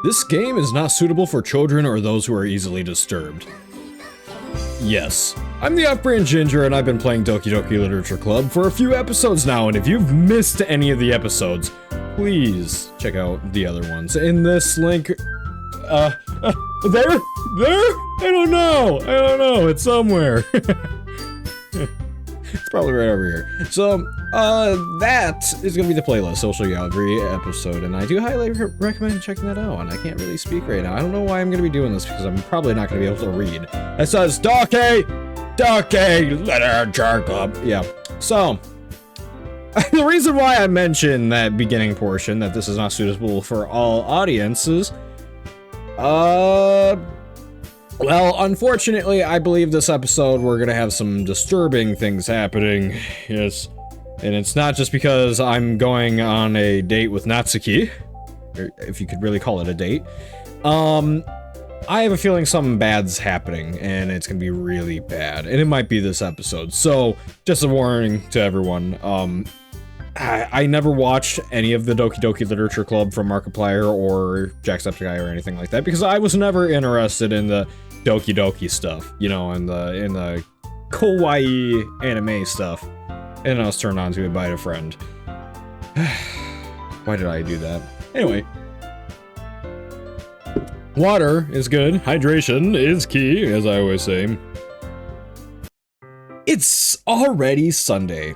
This game is not suitable for children or those who are easily disturbed. Yes, I'm the Off-Brand Ginger and I've been playing Doki Doki Literature Club for a few episodes now, and if you've missed any of the episodes, please check out the other ones. In this link, there? I don't know, it's somewhere. It's probably right over here. So, that is gonna be the playlist, so I'll show you every episode, and I do highly recommend checking that out, and I can't really speak right now. I don't know why I'm gonna be doing this, because I'm probably not gonna be able to read. It says, Doki Literature Club. Yeah, so, the reason why I mentioned that beginning portion, that this is not suitable for all audiences, well, unfortunately, I believe this episode we're gonna have some disturbing things happening. Yes. And it's not just because I'm going on a date with Natsuki, or if you could really call it a date. I have a feeling something bad's happening, and it's gonna be really bad. And it might be this episode. So, just a warning to everyone. I never watched any of the Doki Doki Literature Club from Markiplier or Jacksepticeye or anything like that, because I was never interested in the Doki Doki stuff, you know, in the kawaii anime stuff. And I was turned on to it by a friend. Why did I do that? Anyway. Water is good. Hydration is key, as I always say. It's already Sunday.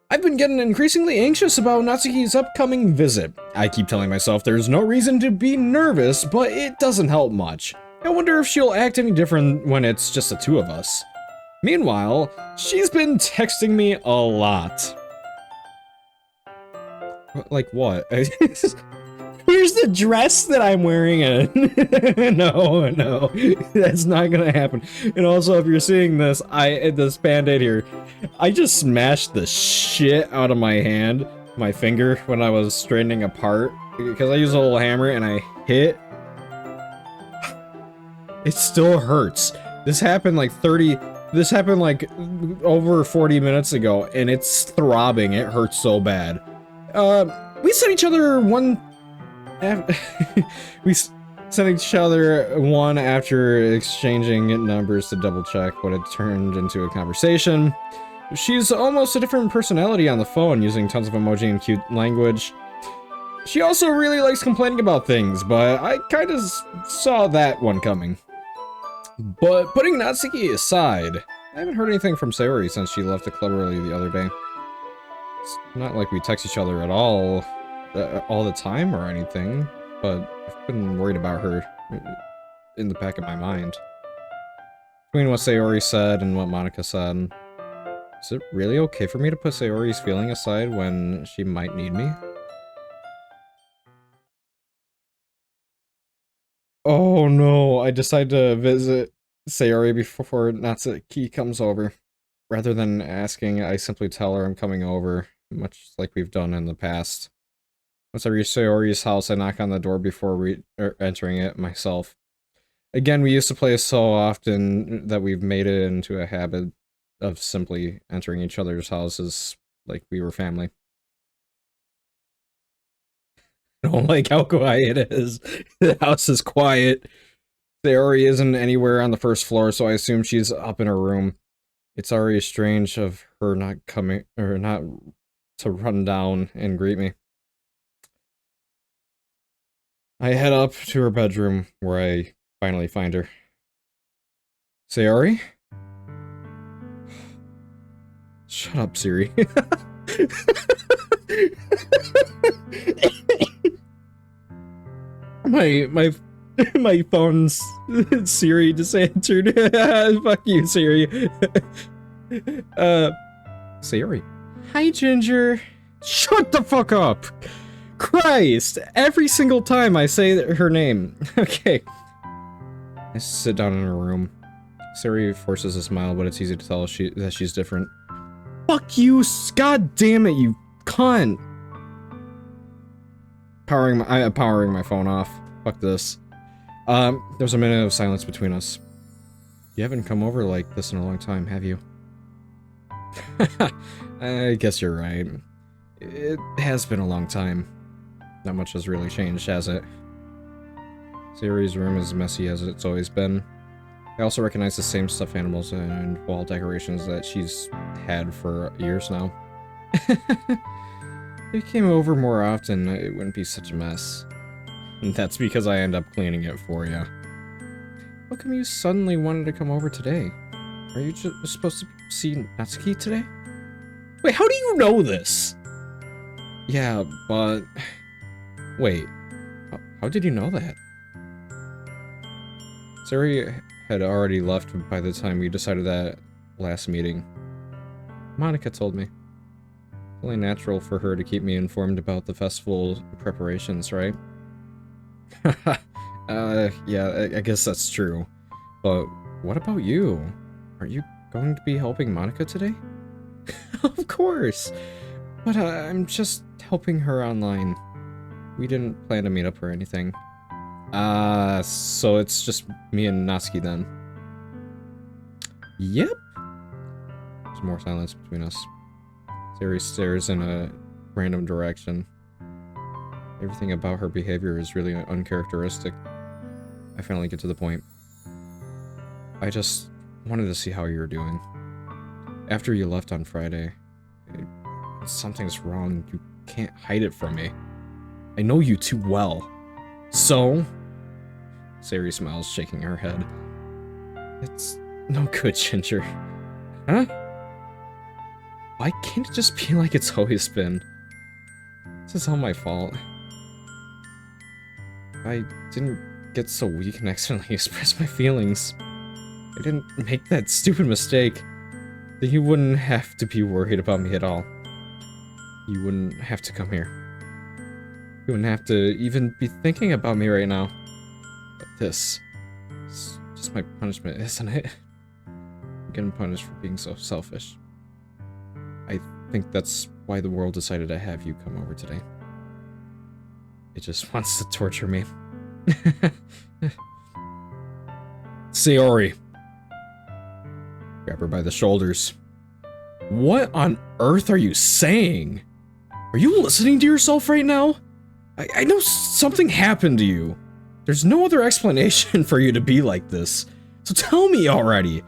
I've been getting increasingly anxious about Natsuki's upcoming visit. I keep telling myself there's no reason to be nervous, but it doesn't help much. I wonder if she'll act any different when it's just the two of us. Meanwhile, she's been texting me a lot. Like what? Here's the dress that I'm wearing and no, that's not gonna happen. And also, if you're seeing this, this band-aid here, I just smashed the shit out of my hand, my finger, when I was straightening a part, because I used a little hammer and I hit. It still hurts. This happened like over 40 minutes ago, and it's throbbing. It hurts so bad. We sent each other one after exchanging numbers to double check, but it turned into a conversation. She's almost a different personality on the phone, using tons of emoji and cute language. She also really likes complaining about things, but I kind of saw that one coming. But putting Natsuki aside, I haven't heard anything from Sayori since she left the club early the other day. It's not like we text each other at all the time or anything, but I've been worried about her in the back of my mind. Between what Sayori said and what Monica said, is it really okay for me to put Sayori's feeling aside when she might need me? Oh no, I decided to visit Sayori before Natsuki comes over. Rather than asking, I simply tell her I'm coming over, much like we've done in the past. Once I reach Sayori's house, I knock on the door before entering it myself. Again, we used to play so often that we've made it into a habit of simply entering each other's houses like we were family. I don't like how quiet it is. The house is quiet. Sayori isn't anywhere on the first floor, so I assume she's up in her room. It's already strange of her not coming, or not to run down and greet me. I head up to her bedroom, where I finally find her. Sayori? Shut up, Siri. My phone's Siri just answered. Fuck you, Siri. Siri. Hi, Ginger. Shut the fuck up! Christ! Every single time I say her name. Okay. I sit down in her room. Siri forces a smile, but it's easy to tell that she's different. Fuck you! God damn it, you cunt! Powering my phone off. Fuck this. There's a minute of silence between us. You haven't come over like this in a long time, have you? I guess you're right. It has been a long time. Not much has really changed, has it? Sayori's room is messy as it's always been. I also recognize the same stuffed animals and wall decorations that she's had for years now. If you came over more often, it wouldn't be such a mess. And that's because I end up cleaning it for you. How come you suddenly wanted to come over today? Are you just supposed to see Natsuki today? Wait, how do you know this? Yeah, but... Wait, how did you know that? Sayori had already left by the time we decided that last meeting. Monica told me. It's only natural for her to keep me informed about the festival preparations, right? Yeah, I guess that's true. But what about you? Are you going to be helping Monica today? Of course! But I'm just helping her online. We didn't plan to meet up or anything. So it's just me and Natsuki then. Yep. There's more silence between us. Sayori stares in a random direction. Everything about her behavior is really uncharacteristic. I finally get to the point. I just wanted to see how you were doing. After you left on Friday, something's wrong. You can't hide it from me. I know you too well. So? Sayori smiles, shaking her head. It's no good, Ginger. Huh? Why can't it just be like it's always been? This is all my fault. I didn't get so weak and accidentally express my feelings. I didn't make that stupid mistake. Then you wouldn't have to be worried about me at all. You wouldn't have to come here. You wouldn't have to even be thinking about me right now. But this is just my punishment, isn't it? I'm getting punished for being so selfish. I think that's why the world decided to have you come over today. It just wants to torture me. Sayori. Grab her by the shoulders. What on earth are you saying? Are you listening to yourself right now? I know something happened to you. There's no other explanation for you to be like this. So tell me already.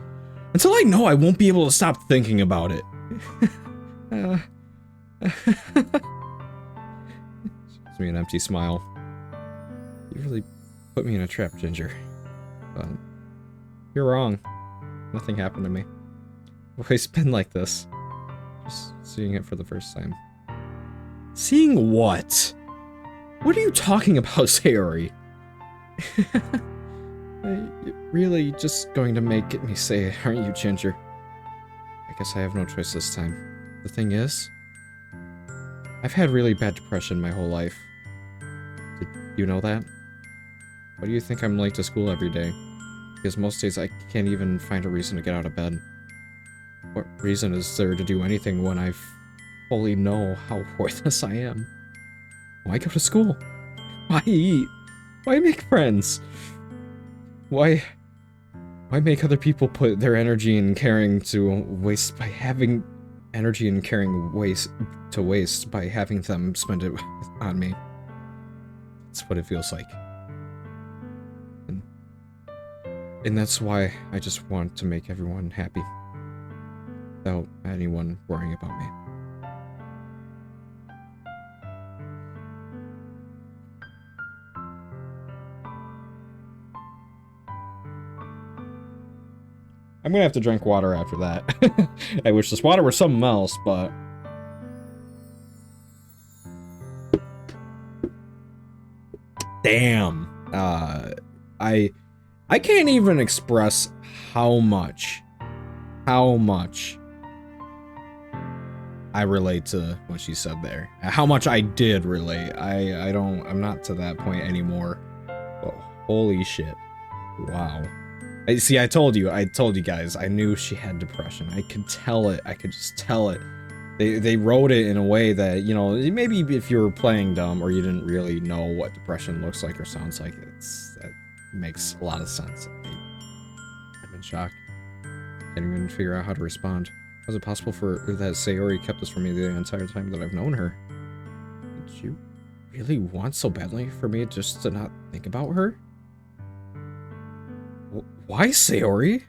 Until I know, I won't be able to stop thinking about it. Gives me an empty smile. You really put me in a trap, Ginger. But you're wrong. Nothing happened to me. I've always been like this. Just seeing it for the first time. Seeing what? What are you talking about, Sayori? You're really just going to make me say it, aren't you, Ginger? I guess I have no choice this time. The thing is, I've had really bad depression my whole life. Did you know that? Why do you think I'm late to school every day? Because most days I can't even find a reason to get out of bed. What reason is there to do anything when I fully know how worthless I am? Why go to school? Why eat? Why make friends? Why make other people put their energy and caring to waste by having energy and caring to waste by having them spend it on me? That's what it feels like. And that's why I just want to make everyone happy. Without anyone worrying about me. I'm gonna have to drink water after that. I wish this water were something else, but... Damn. I can't even express how much I relate to what she said there. How much I did relate. I'm not to that point anymore. But holy shit. Wow. I told you guys, I knew she had depression. I could tell it. I could just tell it. They wrote it in a way that, you know, maybe if you were playing dumb or you didn't really know what depression looks like or sounds like, that makes a lot of sense. I'm in shock. Can't even figure out how to respond. How is it possible that Sayori kept this from me the entire time that I've known her? Did you really want so badly for me just to not think about her? Why, Sayori?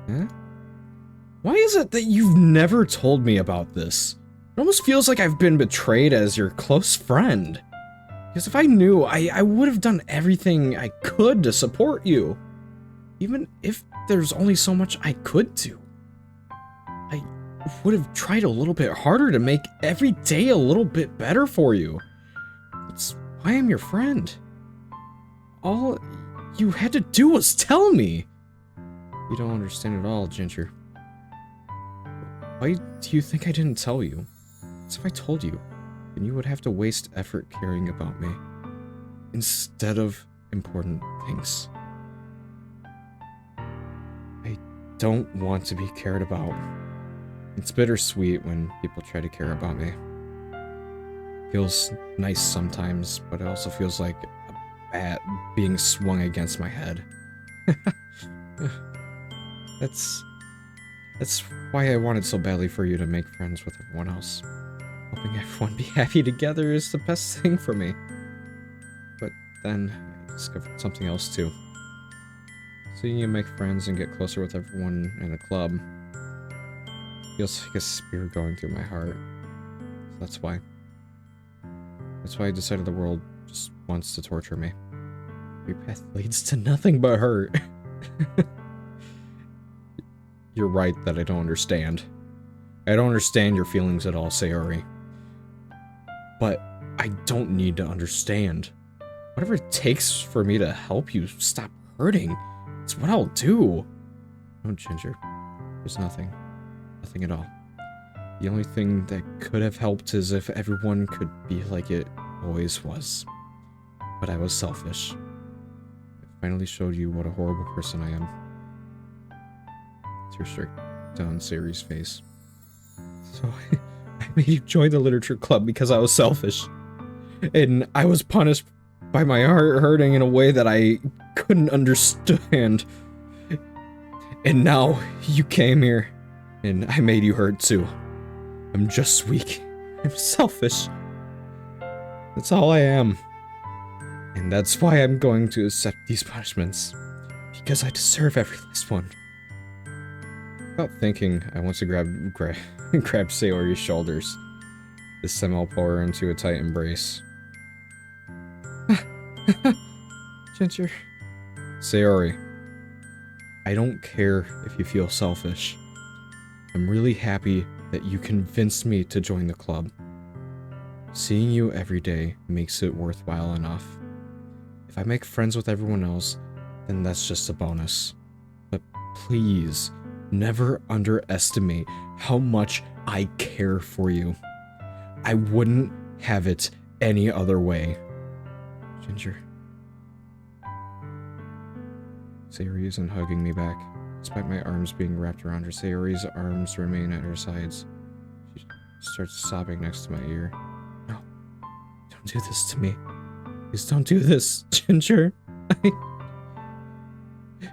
Huh? Why is it that you've never told me about this? It almost feels like I've been betrayed as your close friend. Because if I knew, I would have done everything I could to support you. Even if there's only so much I could do. I would have tried a little bit harder to make every day a little bit better for you. That's why I'm your friend. All you had to do was tell me. You don't understand at all, Ginger. Why do you think I didn't tell you? As if I told you, then you would have to waste effort caring about me, instead of important things. I don't want to be cared about. It's bittersweet when people try to care about me. Feels nice sometimes, but it also feels like a bat being swung against my head. That's why I wanted so badly for you to make friends with everyone else. Helping everyone be happy together is the best thing for me. But then I discovered something else too. Seeing you make friends and get closer with everyone in the club feels like a spear going through my heart. So that's why. That's why I decided the world just wants to torture me. Your path leads to nothing but hurt. You're right that I don't understand. I don't understand your feelings at all, Sayori. But I don't need to understand. Whatever it takes for me to help you stop hurting, it's what I'll do. No, Ginger. There's nothing. Nothing at all. The only thing that could have helped is if everyone could be like it always was. But I was selfish. I finally showed you what a horrible person I am. Tears streaked down Sayori's face. So I made you join the literature club because I was selfish. And I was punished by my heart hurting in a way that I couldn't understand. And now you came here, and I made you hurt too. I'm just weak. I'm selfish. That's all I am. And that's why I'm going to accept these punishments. Because I deserve every last one. Without thinking, I want to grab Sayori's shoulders. This time I'll pull her into a tight embrace. Ginger. Sayori. I don't care if you feel selfish. I'm really happy that you convinced me to join the club. Seeing you every day makes it worthwhile enough. If I make friends with everyone else, then that's just a bonus. But please, never underestimate how much I care for you. I wouldn't have it any other way. Ginger. Sayori isn't hugging me back. Despite my arms being wrapped around her, Sayori's arms remain at her sides. She starts sobbing next to my ear. No, don't do this to me. Please don't do this, Ginger.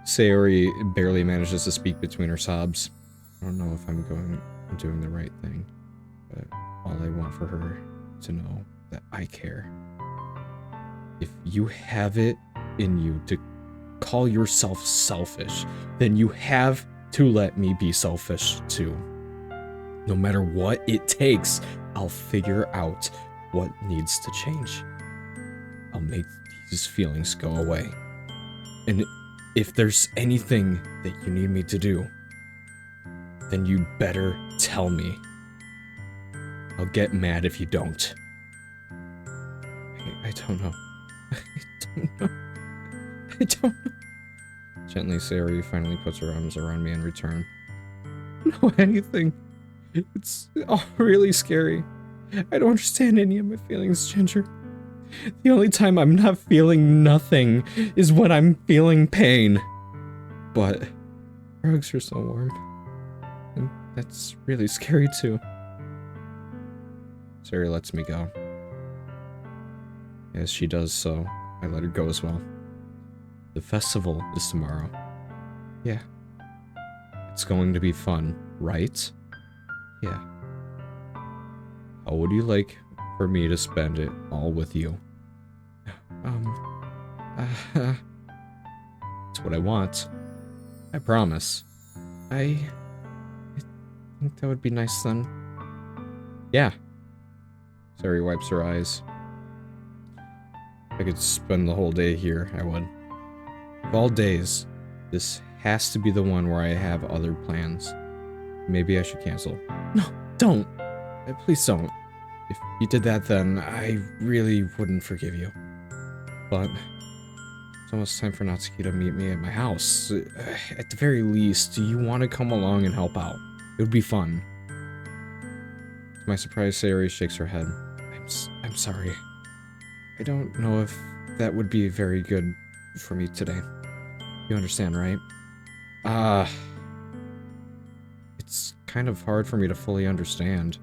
Sayori barely manages to speak between her sobs. I don't know if I'm doing the right thing, but all I want for her to know that I care. If you have it in you to call yourself selfish, then you have to let me be selfish too. No matter what it takes, I'll figure out what needs to change. I'll make these feelings go away. And if there's anything that you need me to do, then you better tell me. I'll get mad if you don't. I don't know. I don't know. Gently, Sayori finally puts her arms around me in return. I don't know anything. It's all really scary. I don't understand any of my feelings, Ginger. The only time I'm not feeling nothing is when I'm feeling pain. But her hugs are so warm. And that's really scary too. Sayori lets me go. As she does so, I let her go as well. The festival is tomorrow. Yeah. It's going to be fun, right? Yeah. How would you like for me to spend it all with you? get what I want. I promise. I think that would be nice then. Yeah. Sayori wipes her eyes. If I could spend the whole day here, I would. Of all days, this has to be the one where I have other plans. Maybe I should cancel. No, don't! Please don't. If you did that, then I really wouldn't forgive you. But it's almost time for Natsuki to meet me at my house. At the very least, do you want to come along and help out? It would be fun. To my surprise, Sayori shakes her head. I'm sorry. I don't know if that would be very good for me today. You understand, right? It's kind of hard for me to fully understand,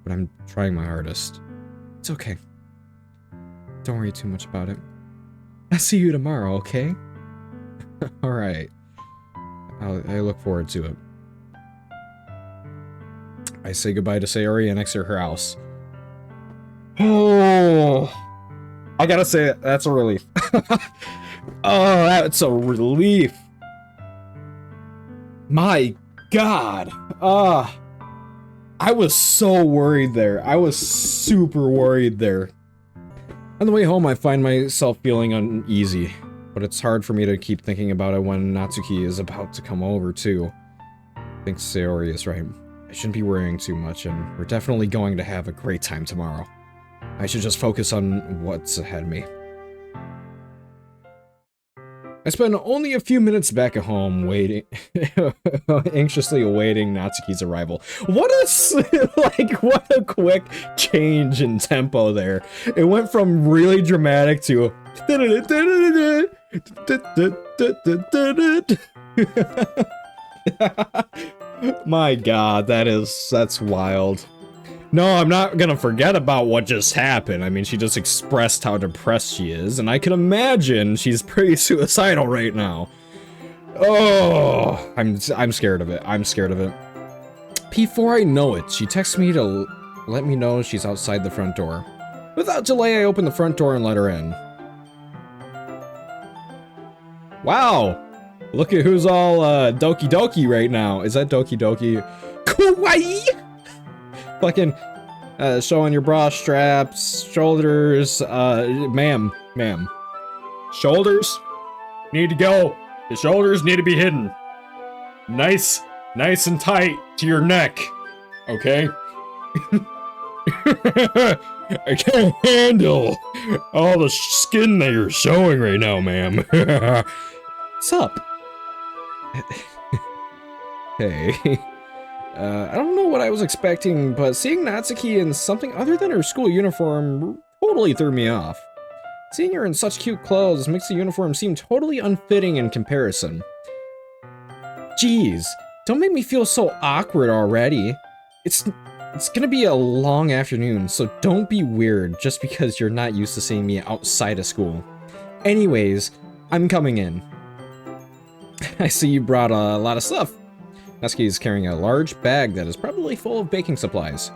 but I'm trying my hardest. It's okay. Don't worry too much about it. I'll see you tomorrow, okay? Alright. I look forward to it. I say goodbye to Sayori and exit her house. Oh, I gotta say, that's a relief. Oh, that's a relief. My God. I was so worried there. I was super worried there. On the way home, I find myself feeling uneasy, but it's hard for me to keep thinking about it when Natsuki is about to come over, too. I think Sayori is right. I shouldn't be worrying too much, and we're definitely going to have a great time tomorrow. I should just focus on what's ahead of me. I spend only a few minutes back at home waiting, anxiously awaiting Natsuki's arrival. What a quick change in tempo there. It went from really dramatic to my God, that's wild. No, I'm not gonna forget about what just happened. I mean, she just expressed how depressed she is, and I can imagine she's pretty suicidal right now. Oh, I'm scared of it. I'm scared of it. Before I know it, she texts me to let me know she's outside the front door. Without delay, I open the front door and let her in. Wow! Look at who's all Doki Doki right now. Is that Doki Doki? Kawaii! Fucking, showing your bra straps, shoulders, ma'am. Shoulders need to go. The shoulders need to be hidden. Nice and tight to your neck. Okay? I can't handle all the skin that you're showing right now, ma'am. What's up? Hey. I don't know what I was expecting, but seeing Natsuki in something other than her school uniform totally threw me off. Seeing her in such cute clothes makes the uniform seem totally unfitting in comparison. Jeez, don't make me feel so awkward already. It's gonna be a long afternoon, so don't be weird just because you're not used to seeing me outside of school. Anyways, I'm coming in. I see you brought a lot of stuff. Natsuki is carrying a large bag that is probably full of baking supplies.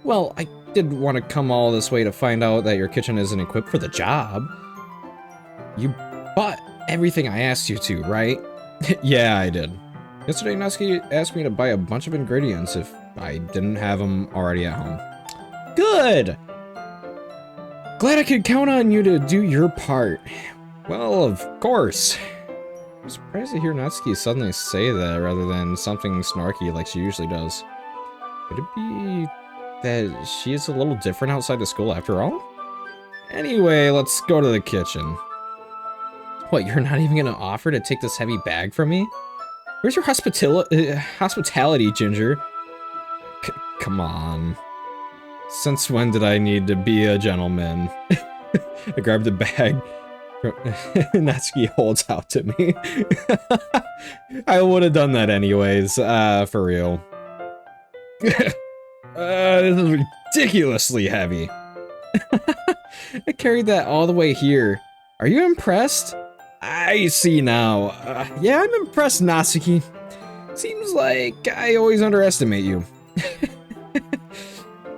Well, I did want to come all this way to find out that your kitchen isn't equipped for the job. You bought everything I asked you to, right? Yeah, I did. Yesterday, Natsuki asked me to buy a bunch of ingredients if I didn't have them already at home. Good! Glad I could count on you to do your part. Well, of course. I'm surprised to hear Natsuki suddenly say that rather than something snarky like she usually does. Could it be that she is a little different outside of school after all? Anyway, let's go to the kitchen. What, you're not even gonna offer to take this heavy bag from me? Where's your hospitality, Ginger? Come on. Since when did I need to be a gentleman? I grabbed the bag Natsuki holds out to me. I would have done that anyways, for real. This is ridiculously heavy. I carried that all the way here. Are you impressed? I see now. Yeah, I'm impressed, Natsuki. Seems like I always underestimate you.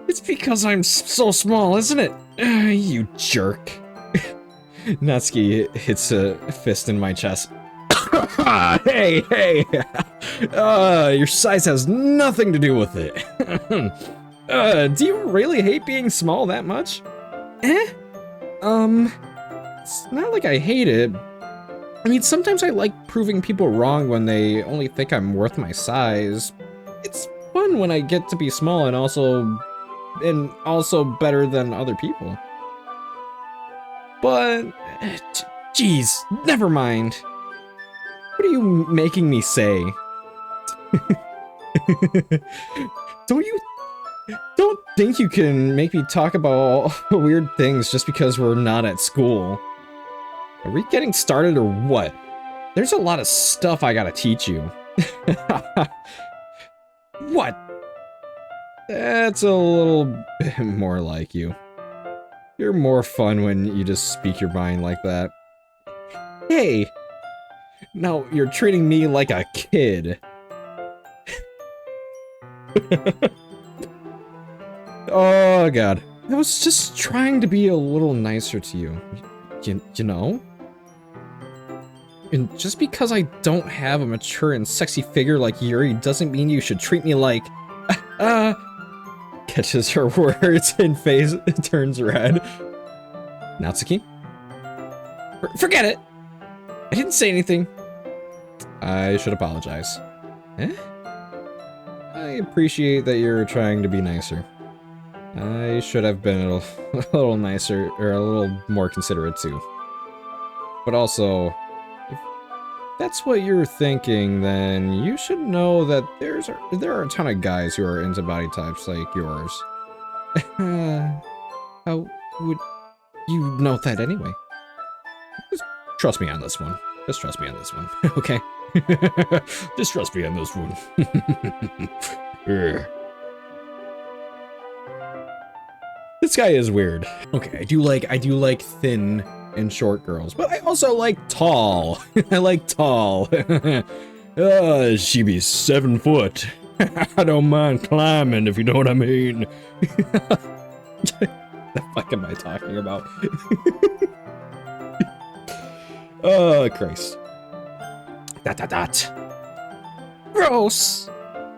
It's because I'm so small, isn't it? You jerk. Natsuki hits a fist in my chest. Hey! Your size has nothing to do with it. Do you really hate being small that much? It's not like I hate it. I mean, sometimes I like proving people wrong when they only think I'm worth my size. It's fun when I get to be small and also better than other people. But, geez, never mind. What are you making me say? Don't think you can make me talk about weird things just because we're not at school. Are we getting started or what? There's a lot of stuff I gotta teach you. What? That's a little bit more like you. You're more fun when you just speak your mind like that. Hey! Now you're treating me like a kid. Oh god. I was just trying to be a little nicer to you. You know? And just because I don't have a mature and sexy figure like Yuri doesn't mean you should treat me like... Catches her words and face turns red. Natsuki? Forget it! I didn't say anything. I should apologize. Eh? I appreciate that you're trying to be nicer. I should have been a little nicer, or a little more considerate too. But also, if that's what you're thinking, then you should know that there are a ton of guys who are into body types like yours. How would you know that anyway? Just trust me on this one. Just trust me on this one, okay? Just trust me on this one. This guy is weird. Okay, I do like thin and short girls, but I also like tall. I like tall. She be 7 foot. I don't mind climbing, if you know what I mean. The fuck am I talking about? Oh, Christ. Dot. Gross.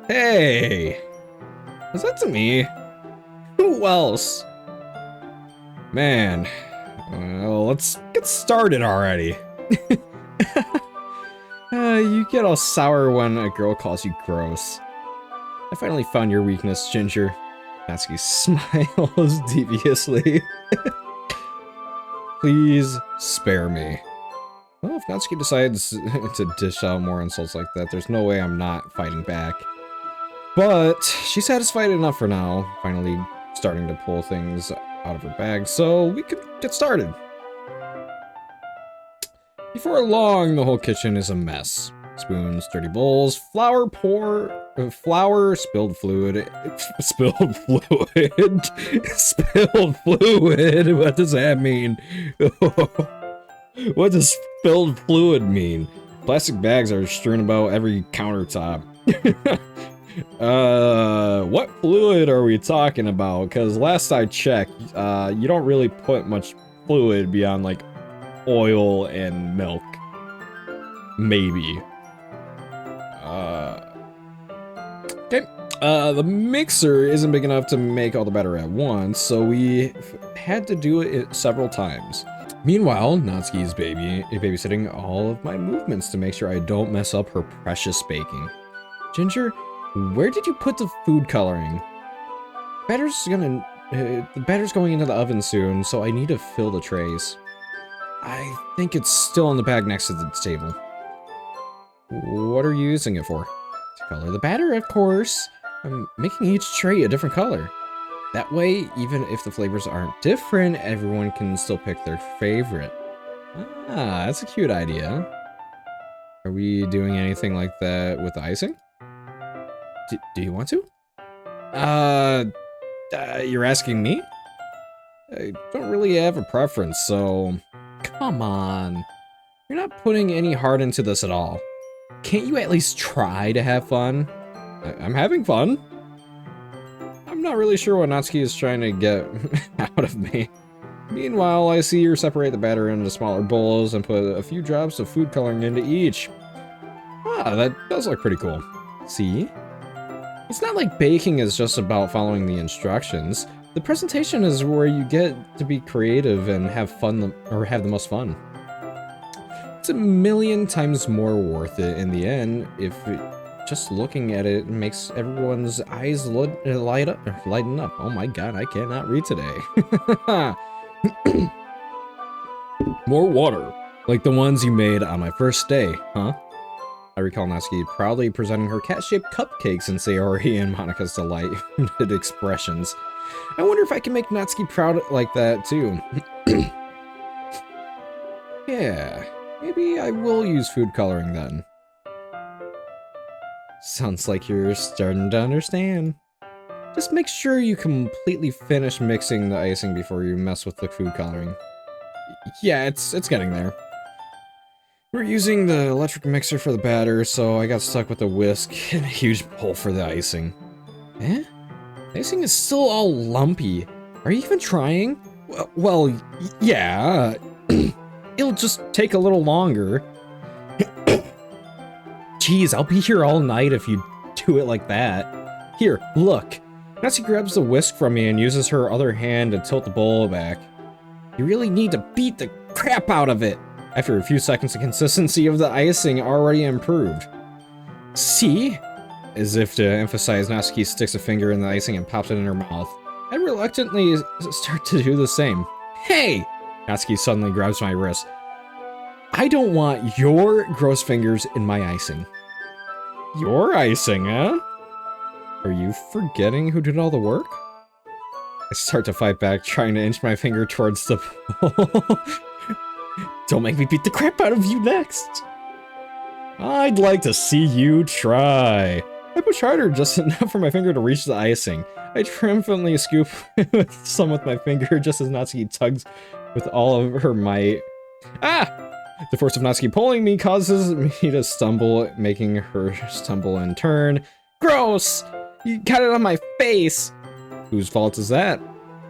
Hey. Was that to me? Who else? Man. Well, let's get started already. You get all sour when a girl calls you gross. I finally found your weakness, Ginger. Natsuki smiles deviously. Please spare me. Well, if Natsuki decides to dish out more insults like that, there's no way I'm not fighting back. But she's satisfied enough for now, finally starting to pull things out of her bag, so we could get started. Before long, the whole kitchen is a mess. Spoons, dirty bowls, flour, spilled fluid. Spilled fluid? Spilled fluid? What does that mean? What does spilled fluid mean? Plastic bags are strewn about every countertop. What fluid are we talking about? Because last I checked, you don't really put much fluid beyond, like, oil and milk. Maybe. Okay. The mixer isn't big enough to make all the batter at once, so we had to do it several times. Meanwhile, Natsuki is babysitting all of my movements to make sure I don't mess up her precious baking. Ginger, where did you put the food coloring? The batter's going into the oven soon, so I need to fill the trays. I think it's still in the bag next to the table. What are you using it for? To color the batter, of course. I'm making each tray a different color. That way, even if the flavors aren't different, everyone can still pick their favorite. Ah, that's a cute idea. Are we doing anything like that with the icing? Do you want to? You're asking me? I don't really have a preference, so... Come on. You're not putting any heart into this at all. Can't you at least try to have fun? I'm having fun. I'm not really sure what Natsuki is trying to get out of me. Meanwhile, I see her separate the batter into smaller bowls and put a few drops of food coloring into each. Ah, that does look pretty cool. See? It's not like baking is just about following the instructions. The presentation is where you get to be creative and have fun, or have the most fun. It's a million times more worth it in the end if just looking at it makes everyone's eyes lighten up. Oh my god, I cannot read today. More water, like the ones you made on my first day, huh? I recall Natsuki proudly presenting her cat-shaped cupcakes in Sayori and Monika's delighted expressions. I wonder if I can make Natsuki proud like that too. Yeah, maybe I will use food coloring then. Sounds like you're starting to understand. Just make sure you completely finish mixing the icing before you mess with the food coloring. Yeah, it's getting there. We're using the electric mixer for the batter, so I got stuck with a whisk and a huge bowl for the icing. Eh? The icing is still all lumpy. Are you even trying? Well, yeah. It'll just take a little longer. Jeez, I'll be here all night if you do it like that. Here, look. Natsuki grabs the whisk from me and uses her other hand to tilt the bowl back. You really need to beat the crap out of it. After a few seconds, the consistency of the icing already improved. See? As if to emphasize, Natsuki sticks a finger in the icing and pops it in her mouth. I reluctantly start to do the same. Hey! Natsuki suddenly grabs my wrist. I don't want your gross fingers in my icing. Your icing, huh? Are you forgetting who did all the work? I start to fight back, trying to inch my finger towards the bowl. Don't make me beat the crap out of you next! I'd like to see you try. I push harder, just enough for my finger to reach the icing. I triumphantly scoop some with my finger, just as Natsuki tugs with all of her might. Ah! The force of Natsuki pulling me causes me to stumble, making her stumble in turn. Gross! You got it on my face! Whose fault is that?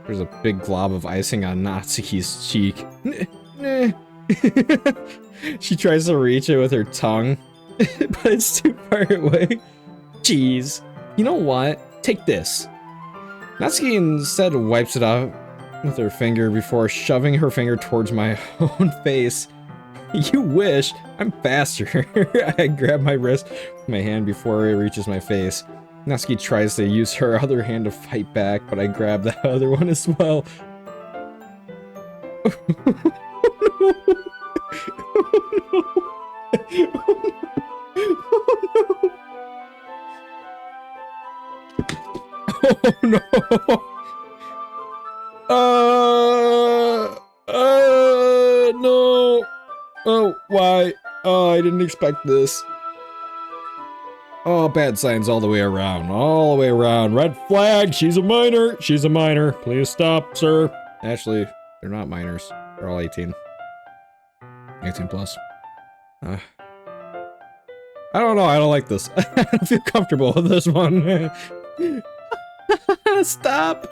There's a big glob of icing on Natsuki's cheek. She tries to reach it with her tongue, but it's too far away. Jeez. You know what? Take this. Natsuki instead wipes it off with her finger before shoving her finger towards my own face. You wish. I'm faster. I grab my wrist with my hand before it reaches my face. Natsuki tries to use her other hand to fight back, but I grab the other one as well. Oh no! No! Oh, why? Oh, I didn't expect this. Oh, bad signs all the way around. All the way around. Red flag! She's a minor! She's a minor. Please stop, sir. Actually, they're not minors. They're all 18. 18 plus. I don't know, I don't like this. I don't feel comfortable with this one. Stop!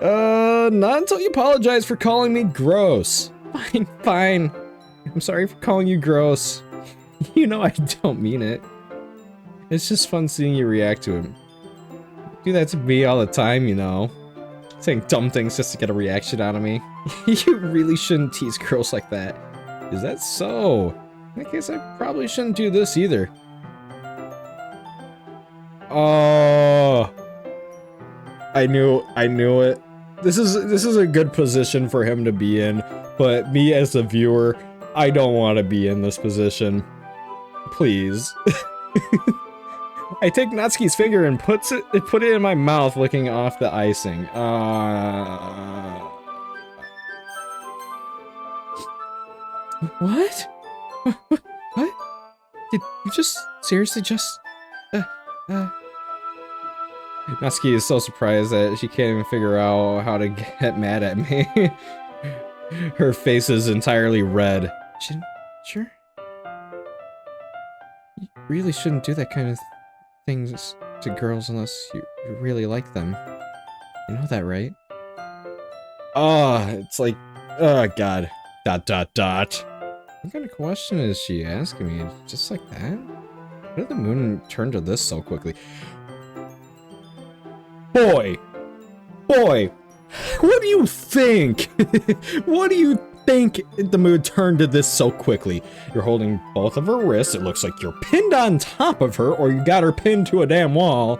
Not until you apologize for calling me gross. Fine, fine. I'm sorry for calling you gross. You know I don't mean it. It's just fun seeing you react to it. You do that to me all the time, you know. Saying dumb things just to get a reaction out of me. You really shouldn't tease girls like that. Is that so? In that case, I probably shouldn't do this either. Oh, I knew it. This is a good position for him to be in, but me as a viewer, I don't want to be in this position. Please. I take Natsuki's finger and put it in my mouth, licking off the icing. What? What? Did you just seriously just Natsuki is so surprised that she can't even figure out how to get mad at me. Her face is entirely red. Sure? You really shouldn't do that kind of things to girls unless you really like them. You know that, right? It's like, oh god. Dot dot dot. What kind of question is she asking me? Just like that? How did the moon turn to this so quickly? Boy! Boy! What do you think? What do you think the moon turned to this so quickly? You're holding both of her wrists. It looks like you're pinned on top of her, or you got her pinned to a damn wall.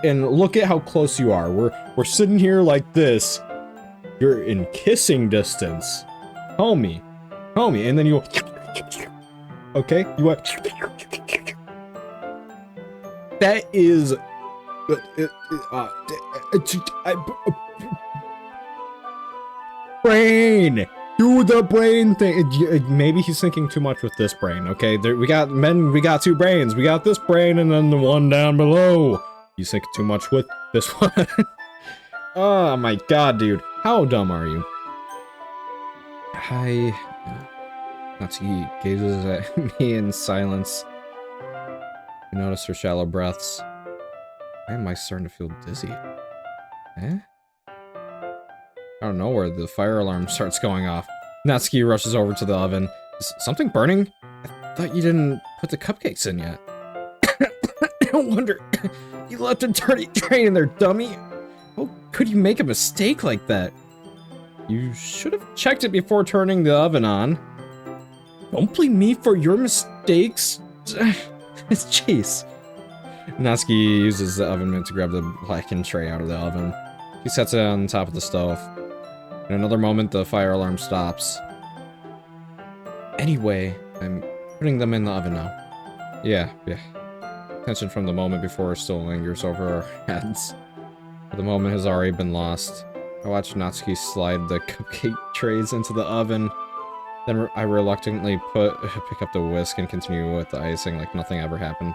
And look at how close you are. We're sitting here like this. You're in kissing distance. Homie. Homie. And then you... Okay? You went... That is... brain! Do the brain thing! Maybe he's thinking too much with this brain, okay? We got two brains. We got this brain and then the one down below. He's thinking too much with this one. Oh my god, dude. How dumb are you? Hi. Natsuki gazes at me in silence. I notice her shallow breaths. Why am I starting to feel dizzy? Eh? Out of nowhere, the fire alarm starts going off. Natsuki rushes over to the oven. Is something burning? I thought you didn't put the cupcakes in yet. No wonder. You left a dirty tray in there, dummy. How could you make a mistake like that? You should have checked it before turning the oven on. Don't blame me for your mistakes. Jeez. Natsuki uses the oven mitt to grab the blackened tray out of the oven. He sets it on top of the stove. In another moment, the fire alarm stops. Anyway, I'm putting them in the oven now. Yeah. Tension from the moment before still lingers over our heads. But the moment has already been lost. I watch Natsuki slide the cupcake trays into the oven. Then I reluctantly pick up the whisk and continue with the icing like nothing ever happened.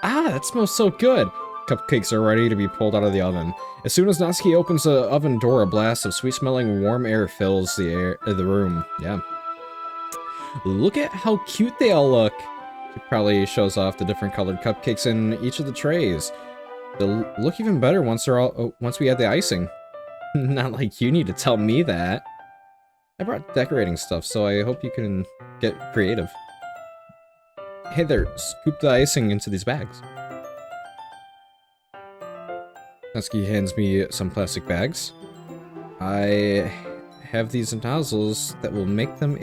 Ah, that smells so good! Cupcakes are ready to be pulled out of the oven. As soon as Natsuki opens the oven door, a blast of sweet-smelling warm air fills the room. Yeah. Look at how cute they all look! She probably shows off the different colored cupcakes in each of the trays. They'll look even better once we add the icing. Not like you need to tell me that. I brought decorating stuff, so I hope you can get creative. Hey there, scoop the icing into these bags. Natsuki hands me some plastic bags. I have these nozzles that will make them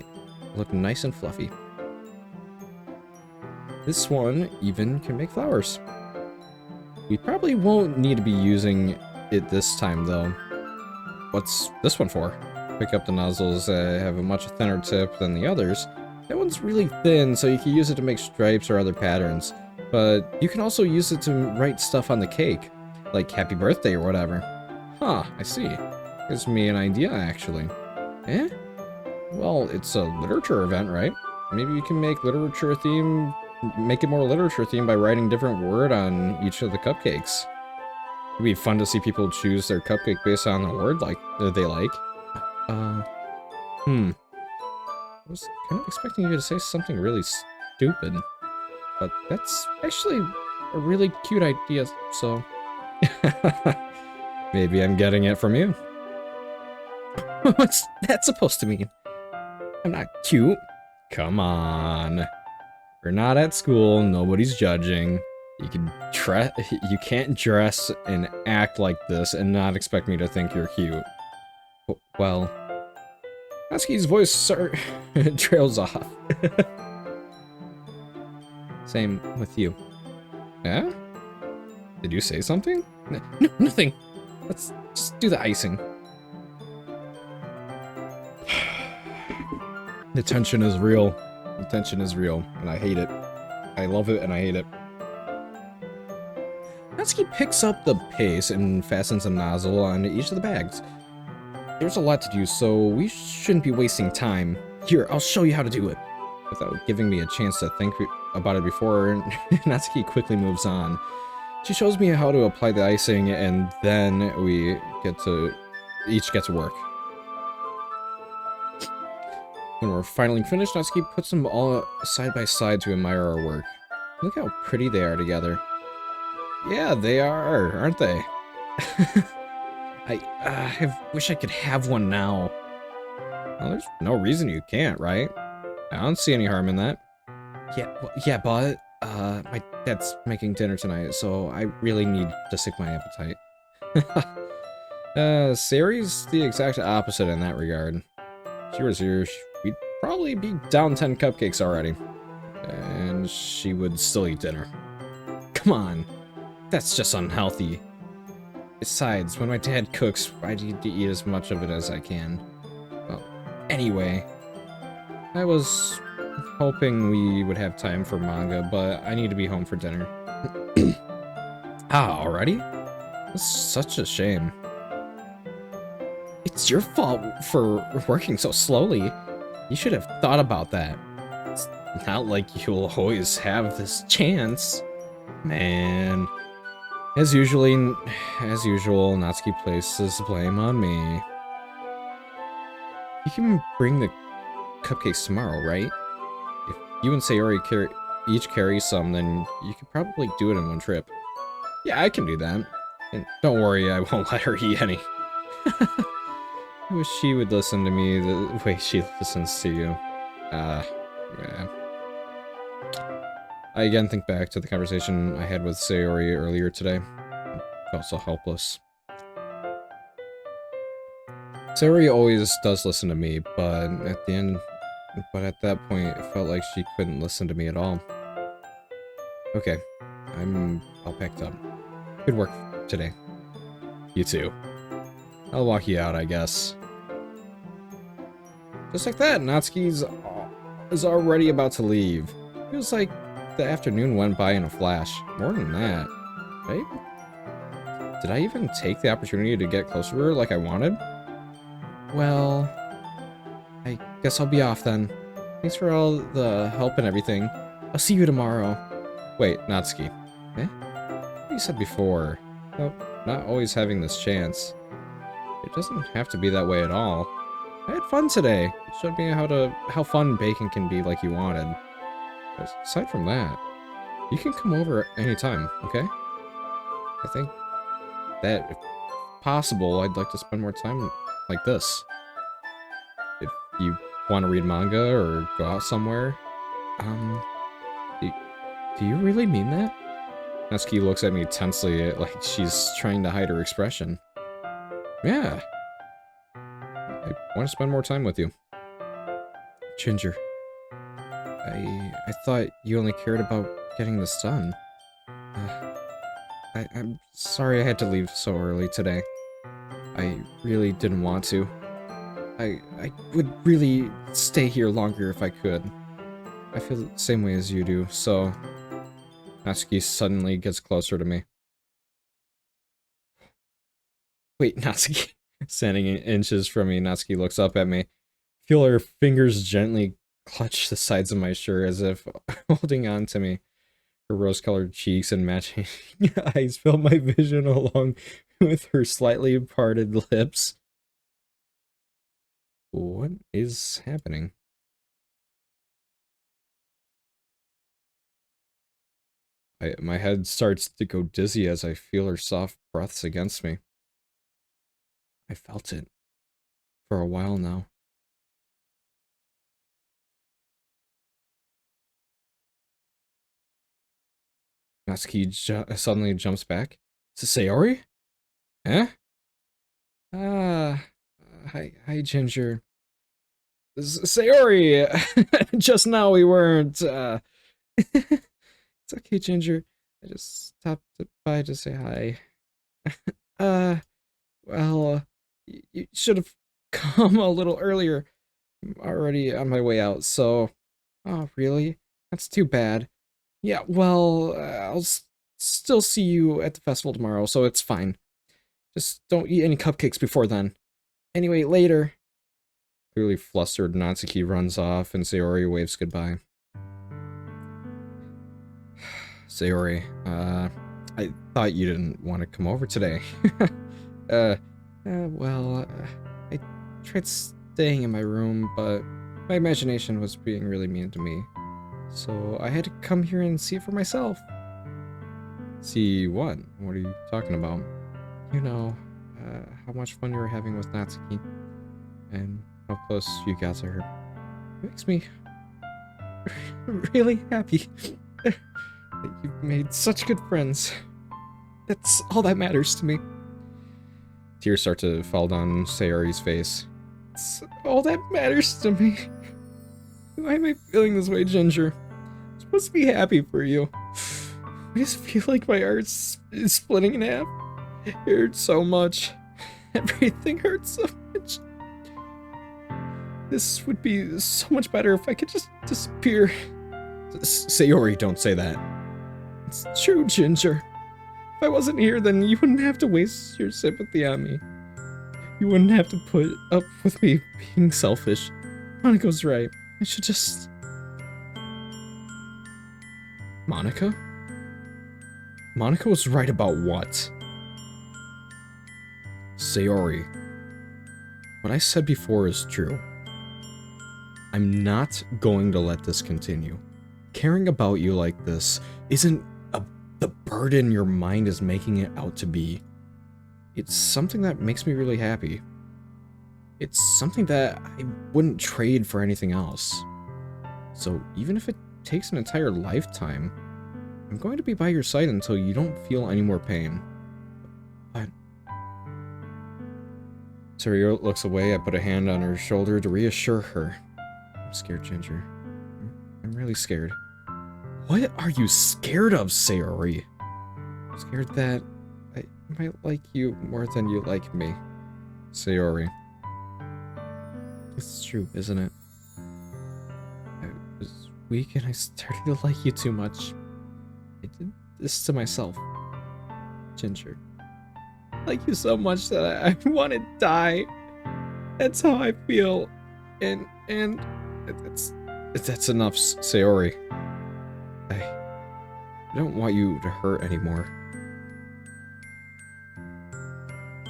look nice and fluffy. This one even can make flowers. We probably won't need to be using it this time, though. What's this one for? Pick up the nozzles that have a much thinner tip than the others. That one's really thin, so you can use it to make stripes or other patterns. But you can also use it to write stuff on the cake, like happy birthday or whatever. Huh, I see. Gives me an idea, actually. Eh? Well, it's a literature event, right? Maybe you can make make it more literature themed by writing different word on each of the cupcakes. It'd be fun to see people choose their cupcake based on the word they like. I was kind of expecting you to say something really stupid, but that's actually a really cute idea, so... Maybe I'm getting it from you. What's that supposed to mean? I'm not cute. Come on. We're not at school, nobody's judging. You can't dress and act like this and not expect me to think you're cute. Well... Natsuki's voice trails off. Same with you. Yeah? Did you say something? No, nothing. Let's just do the icing. The tension is real. The tension is real, and I hate it. I love it, and I hate it. Natsuki picks up the paste and fastens a nozzle on each of the bags. There's a lot to do, so we shouldn't be wasting time. Here, I'll show you how to do it. Without giving me a chance to think about it before, Natsuki quickly moves on. She shows me how to apply the icing, and then we each get to work. When we're finally finished, Natsuki puts them all side by side to admire our work. Look how pretty they are together. Yeah, they are, aren't they? wish I could have one now. Well, there's no reason you can't, right? I don't see any harm in that. Yeah, well, yeah, but, my dad's making dinner tonight, so I really need to sink my appetite. Sari's the exact opposite in that regard. If she was here, we'd probably be down 10 cupcakes already. And she would still eat dinner. Come on, that's just unhealthy. Besides, when my dad cooks, I need to eat as much of it as I can. Well, anyway, I was hoping we would have time for manga, but I need to be home for dinner. Ah, already? That's such a shame. It's your fault for working so slowly. You should have thought about that. It's not like you'll always have this chance. Man. As usual, Natsuki places blame on me. You can bring the cupcakes tomorrow, right? If you and Sayori each carry some, then you could probably do it in one trip. Yeah, I can do that. And don't worry, I won't let her eat any. I wish she would listen to me the way she listens to you. Yeah. I again think back to the conversation I had with Sayori earlier today. I felt so helpless. Sayori always does listen to me, but at that point, it felt like she couldn't listen to me at all. Okay, I'm all packed up. Good work today. You too. I'll walk you out, I guess. Just like that, Natsuki is already about to leave. Feels like the afternoon went by in a flash. More than that, right? Did I even take the opportunity to get closer to her like I wanted? Well, I guess I'll be off then. Thanks for all the help and everything. I'll see you tomorrow. Wait, Natsuki. Eh? What you said before. Nope, not always having this chance. It doesn't have to be that way at all. I had fun today. It showed me how fun baking can be like you wanted. Aside from that, you can come over anytime, okay? I think that, if possible, I'd like to spend more time like this. If you want to read manga or go out somewhere, do you really mean that? Natsuki looks at me tensely, like she's trying to hide her expression. Yeah. I want to spend more time with you. Ginger. I thought you only cared about getting this done. I'm sorry I had to leave so early today. I really didn't want to. I would really stay here longer if I could. I feel the same way as you do, so... Natsuki suddenly gets closer to me. Wait, Natsuki. Standing inches from me, Natsuki looks up at me. Feel her fingers gently clutch the sides of my shirt as if holding on to me. Her rose-colored cheeks and matching eyes fill my vision along with her slightly parted lips. What is happening? My head starts to go dizzy as I feel her soft breaths against me. I felt it for a while now. Natsuki suddenly jumps back. Sayori? Eh? Ah, hi, Ginger. Sayori! Just now we weren't, It's okay, Ginger. I just stopped by to say hi. Well, you should have come a little earlier. I'm already on my way out, so... Oh, really? That's too bad. Yeah, well, I'll still see you at the festival tomorrow, so it's fine. Just don't eat any cupcakes before then. Anyway, later. Clearly flustered, Natsuki runs off, and Sayori waves goodbye. Sayori, I thought you didn't want to come over today. I tried staying in my room, but my imagination was being really mean to me. So I had to come here and see it for myself. See what? What are you talking about? You know, how much fun you were having with Natsuki, and how close you got to her. It makes me really happy that you've made such good friends. That's all that matters to me. Tears start to fall down Sayori's face. It's all that matters to me. Why am I feeling this way, Ginger? I'm supposed to be happy for you. I just feel like my heart is splitting in half. It hurts so much. Everything hurts so much. This would be so much better if I could just disappear. Sayori, don't say that. It's true, Ginger. If I wasn't here, then you wouldn't have to waste your sympathy on me. You wouldn't have to put up with me being selfish. Monika's right. I should just... Monika? Monika was right about what? Sayori. What I said before is true. I'm not going to let this continue. Caring about you like this isn't the burden your mind is making it out to be. It's something that makes me really happy. It's something that I wouldn't trade for anything else. So even if it takes an entire lifetime, I'm going to be by your side until you don't feel any more pain. But... Sayori looks away. I put a hand on her shoulder to reassure her. I'm scared, Ginger. I'm really scared. What are you scared of, Sayori? I'm scared that I might like you more than you like me. Sayori. It's true, isn't it? I was weak and I started to like you too much. I did this to myself. Ginger. I like you so much that I want to die. That's how I feel. And that's enough, Sayori. I don't want you to hurt anymore.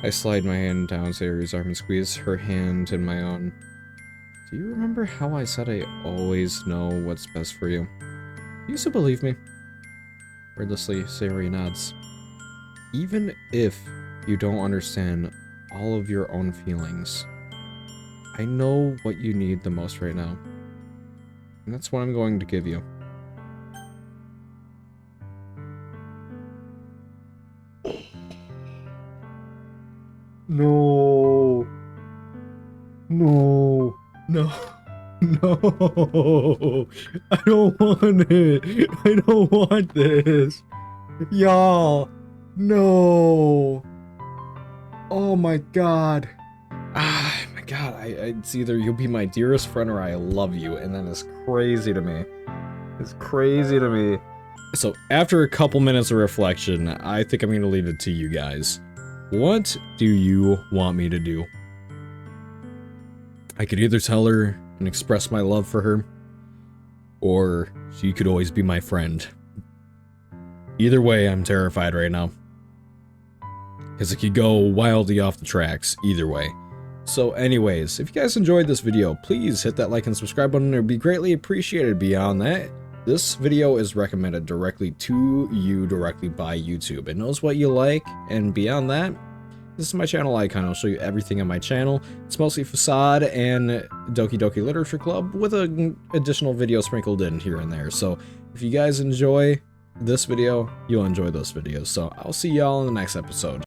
I slide my hand down Sayori's arm and squeeze her hand in my own. Do you remember how I said I always know what's best for you? You used to believe me. Wordlessly, Sayori nods. Even if you don't understand all of your own feelings, I know what you need the most right now. And that's what I'm going to give you. No. No. No. No. I don't want it. I don't want this. Y'all. No. Oh my god. Ah, my god. It's either you'll be my dearest friend or I love you. And that is crazy to me. It's crazy to me. So after a couple minutes of reflection, I think I'm going to leave it to you guys. What do you want me to do? I could either tell her and express my love for her, or she could always be my friend. Either way, I'm terrified right now. Because it could go wildly off the tracks, either way. So anyways, if you guys enjoyed this video, please hit that like and subscribe button. It would be greatly appreciated. Beyond that, this video is recommended directly to you directly by YouTube. It knows what you like, and beyond that, this is my channel icon. I'll show you everything on my channel. It's mostly Facade and Doki Doki Literature Club with an additional video sprinkled in here and there. So if you guys enjoy this video, you'll enjoy those videos. So I'll see y'all in the next episode.